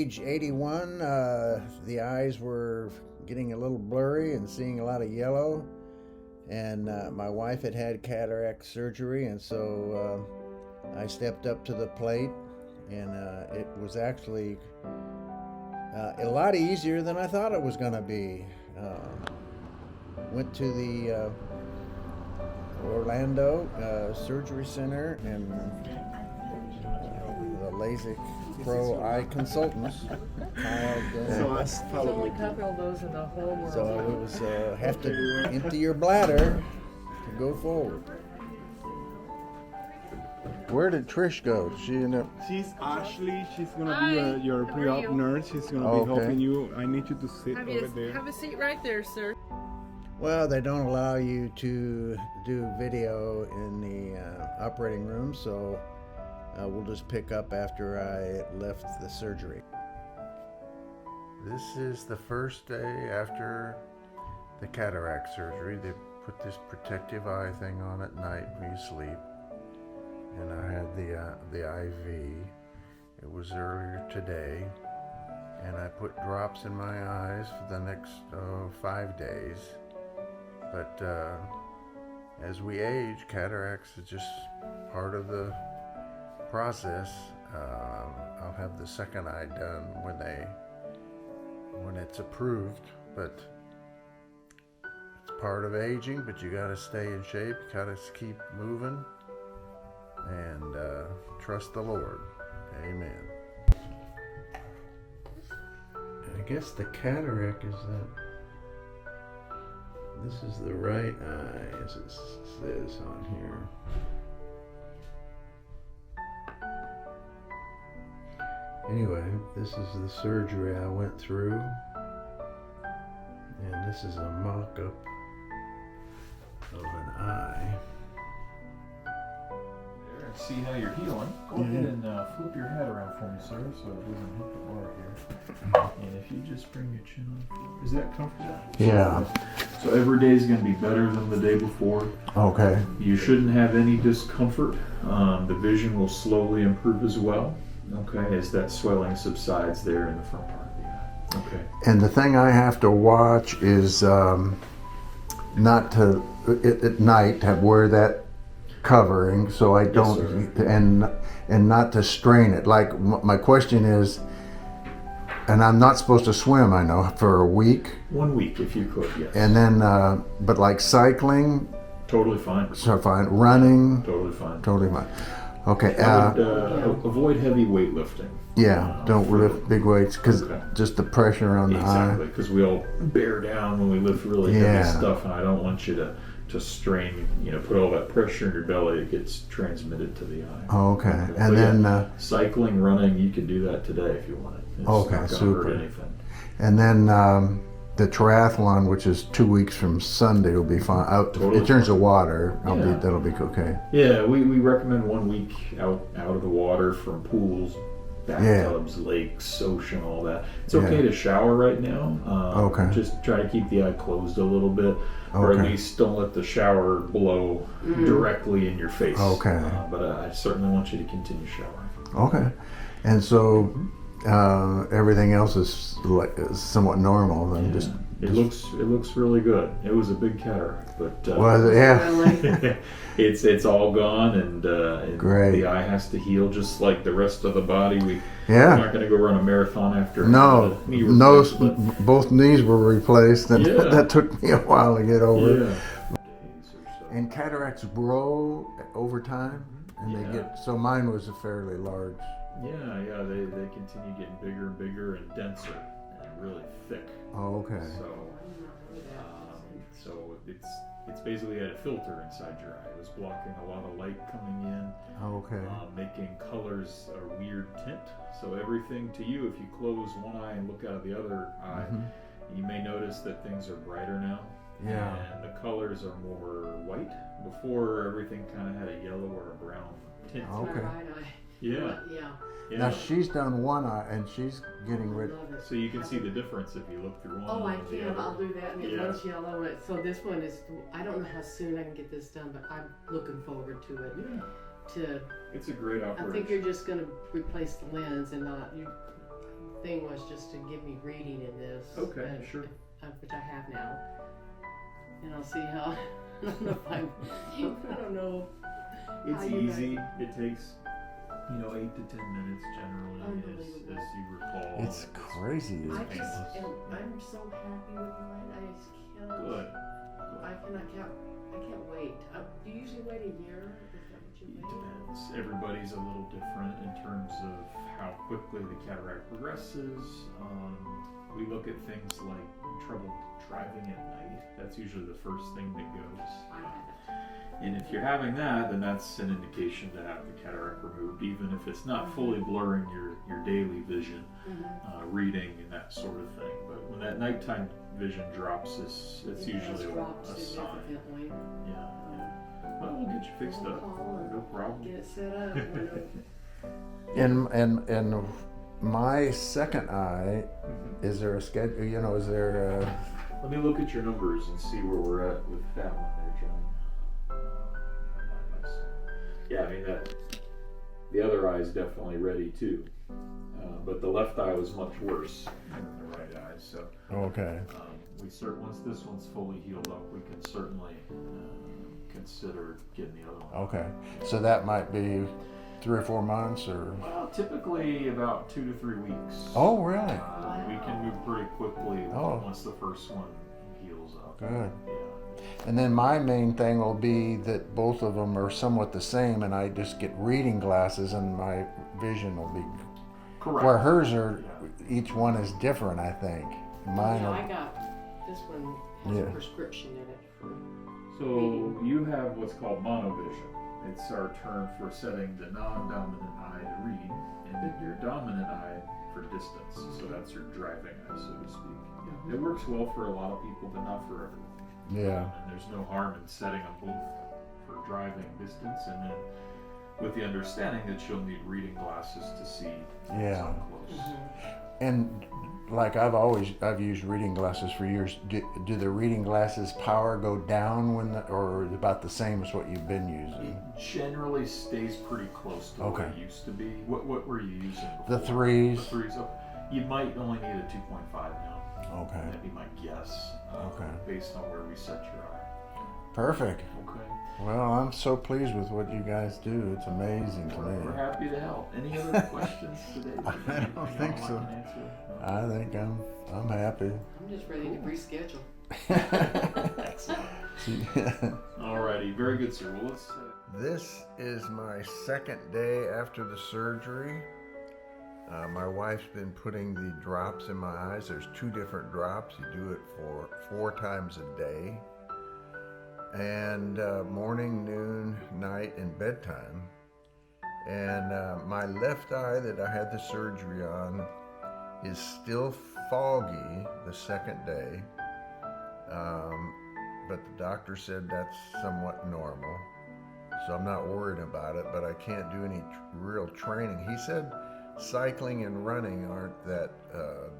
age 81, the eyes were getting a little blurry and seeing a lot of yellow. And my wife had had cataract surgery, and so I stepped up to the plate, and it was actually a lot easier than I thought it was going to be. Went to the Orlando Surgery Center, and the LASIK Pro Eye Consultants. There's only a couple of those in the whole world. So it was have to empty your bladder to go forward. Where did Trish go? She's Ashley. She's gonna be your pre-op nurse. She's gonna be helping you. I need you to sit over there. Have a seat right there, sir. Well, they don't allow you to do video in the operating room, so we'll just pick up after I left the surgery. This is the first day after the cataract surgery. They put this protective eye thing on at night when you sleep. And I had the IV. It was earlier today. And I put drops in my eyes for the next 5 days. But as we age, cataracts is just part of the process. I'll have the second eye done when it's approved, but it's part of aging. But you got to stay in shape. You got to keep moving and trust the Lord. Amen. I guess the cataract is that. This is the right eye, as it says on here. Anyway, this is the surgery I went through, and this is a mock-up of an eye. See how you're healing. Go ahead and flip your head around for me, sir, so it doesn't hit the bar here. And if you just bring your chin up, is that comfortable? Yeah. So every day is going to be better than the day before. Okay. You shouldn't have any discomfort. The vision will slowly improve as well. Okay, as that swelling subsides there in the front part of the eye. Okay. And the thing I have to watch is not to at night have wear that covering, so I don't, and not to strain it. Like my question is, and I'm not supposed to swim, I know, for a week. 1 week if you could, yes. And then, but like cycling. Totally fine. So fine. Running. Totally fine. Totally fine. Okay. I would avoid heavy weightlifting. Yeah, don't lift big weights because just the pressure on the eye. Exactly, because we all bear down when we lift really heavy stuff, and I don't want you to strain, put all that pressure in your belly. It gets transmitted to the eye. Oh, okay. And then cycling, running, you can do that today if you want it. It's not gonna hurt anything. And then the triathlon, which is 2 weeks from Sunday, will be fine. It turns to water. That'll be okay. Yeah, we recommend 1 week out of the water from pools, bathtubs, lakes, ocean, all that. It's okay to shower right now. Just try to keep the eye closed a little bit, or at least don't let the shower blow directly in your face. Okay. But I certainly want you to continue showering. Okay. And so everything else is somewhat normal. Then it looks really good. It was a big cataract, but it's all gone, and the eye has to heal just like the rest of the body. We're not going to go run a marathon after. No, both knees were replaced, and that took me a while to get over. Yeah. And cataracts grow over time, and they get. So mine was a fairly large. Yeah, they continue getting bigger and bigger and denser and really thick. Oh, okay. So it's basically had a filter inside your eye. It was blocking a lot of light coming in. Oh, okay. Making colors a weird tint. So everything to you, if you close one eye and look out of the other eye, you may notice that things are brighter now. Yeah. And the colors are more white. Before, everything kind of had a yellow or a brown tint. Okay. Yeah. Now she's done one eye, and she's getting rid. So you can see the difference if you look through one. Oh, I can. I'll do that. And one's yellow. So this one is. I don't know how soon I can get this done, but I'm looking forward to it. It's a great operation. I think you're just going to replace the lens and not. thing was just to give me reading in this. Okay, and, sure. Which I have now. And I'll see how, I don't know if I don't know. It's easy. It takes, 8 to 10 minutes generally, as you recall. It's crazy. I'm so happy with mine. I just cannot. Good. I can't wait. Do you usually wait a year? Is that what you It wait? depends. Everybody's a little different in terms of how quickly the cataract progresses. We look at things like trouble driving at night. That's usually the first thing that goes. And if you're having that, then that's an indication to have the cataract removed, even if it's not fully blurring your daily vision, reading and that sort of thing. But when that nighttime vision drops, it's usually a sign. Yeah. Well, we'll get you fixed up. No problem. Get it set up. And my second eye, is there a schedule? Is there a... Let me look at your numbers and see where we're at with that one there, John. Yeah, the other eye is definitely ready too, but the left eye was much worse than the right eye. So okay, once this one's fully healed up, we can certainly consider getting the other one. Okay, so that might be 3 or 4 months, or typically about 2 to 3 weeks. Oh, really? We can move pretty quickly once the first one heals up. Good. Yeah. And then my main thing will be that both of them are somewhat the same, and I just get reading glasses, and my vision will be correct. Where hers are, each one is different, I think. Mine. I got this one has a prescription in it for. So you have what's called monovision. It's our term for setting the non-dominant eye to read, and then your dominant eye for distance. So that's your driving eye, so to speak. Yeah. It works well for a lot of people, but not for everyone. Yeah. And there's no harm in setting them both for driving distance, and then with the understanding that you'll need reading glasses to see up close. And like I've used reading glasses for years. Do the reading glasses power go down or about the same as what you've been using? It generally stays pretty close to what it used to be. What were you using before? The 3s. The 3s. Oh, you might only need a 2.5 now. Okay. That'd be my guess. Based on where we set your eye. Perfect. Okay. Well, I'm so pleased with what you guys do. It's amazing to me. We're happy to help. Any other questions today? I don't think so. I think I'm happy. I'm just ready to reschedule. Excellent. Alrighty, very good, sir. Well, let's. This is my second day after the surgery. My wife's been putting the drops in my eyes. There's 2 different drops. You do it for 4 times a day. And morning, noon, night, and bedtime. And my left eye that I had the surgery on is still foggy the second day. But the doctor said that's somewhat normal. So I'm not worried about it, but I can't do any real training. He said cycling and running aren't that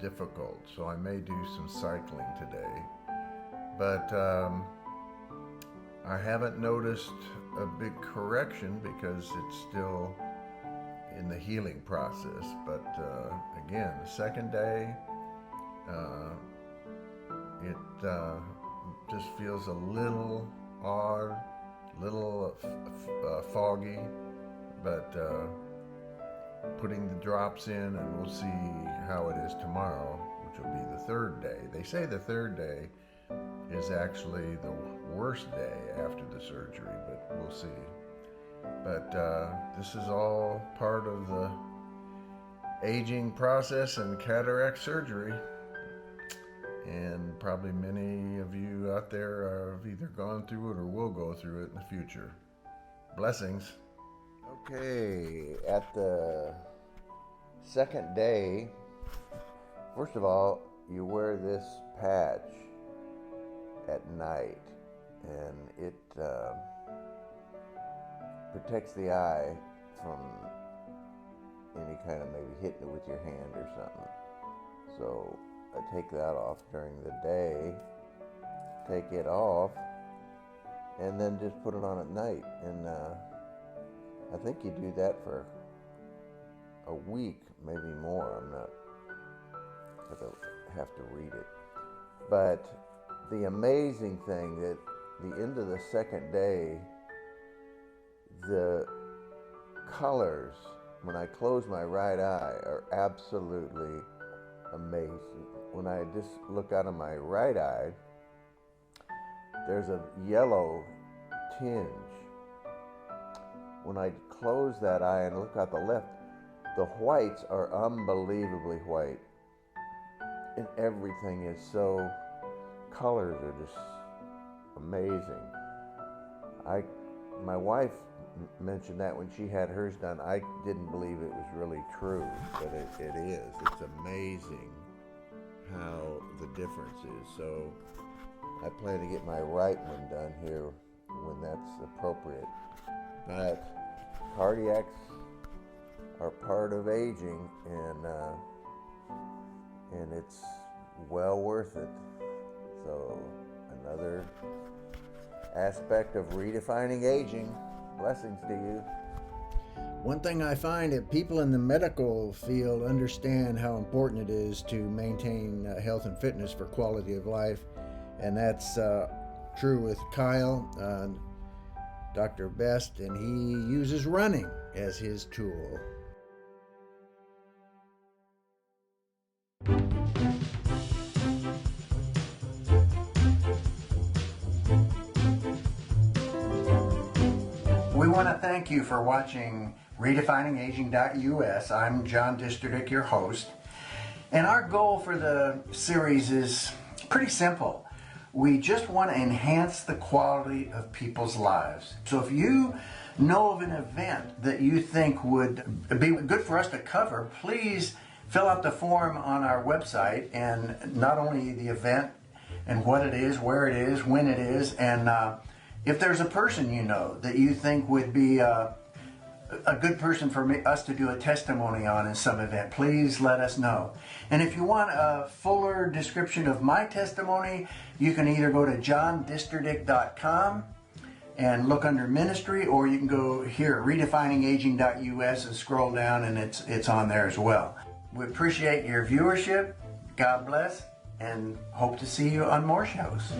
difficult, so I may do some cycling today. But I haven't noticed a big correction because it's still in the healing process. But again, the second day, it just feels a little odd, little foggy, but putting the drops in, and we'll see how it is tomorrow, which will be the 3rd day. They say the 3rd day is actually the worst day after the surgery, but we'll see. But this is all part of the aging process and cataract surgery. And probably many of you out there have either gone through it or will go through it in the future. Blessings. Okay, at the second day, first of all, you wear this patch at night, and it protects the eye from any kind of maybe hitting it with your hand or something. So I take that off during the day, take it off, and then just put it on at night. And I think you do that for a week, maybe more. I'm not have to read it. But the amazing thing that the end of the second day, the colors, when I close my right eye, are absolutely amazing. When I just look out of my right eye, there's a yellow tinge. When I close that eye and look out the left, the whites are unbelievably white. And everything is so, colors are just amazing. My wife mentioned that when she had hers done. I didn't believe it was really true, but it is. It's amazing how the difference is. So I plan to get my right one done here when that's appropriate. But cardiacs are part of aging, and it's well worth it. So another aspect of redefining aging. Blessings to you. One thing I find that people in the medical field understand how important it is to maintain health and fitness for quality of life, and that's true with Kyle, Dr. Beste, and he uses running as his tool. We want to thank you for watching RedefiningAging.us. I'm John Disterdick, your host. And our goal for the series is pretty simple. We just want to enhance the quality of people's lives. So if you know of an event that you think would be good for us to cover, please fill out the form on our website, and not only the event and what it is, where it is, when it is, and if there's a person you know that you think would be a good person for us to do a testimony on in some event, please let us know. And if you want a fuller description of my testimony, you can either go to johndisterdick.com and look under ministry, or you can go here at redefiningaging.us and scroll down, and it's on there as well. We appreciate your viewership. God bless, and hope to see you on more shows.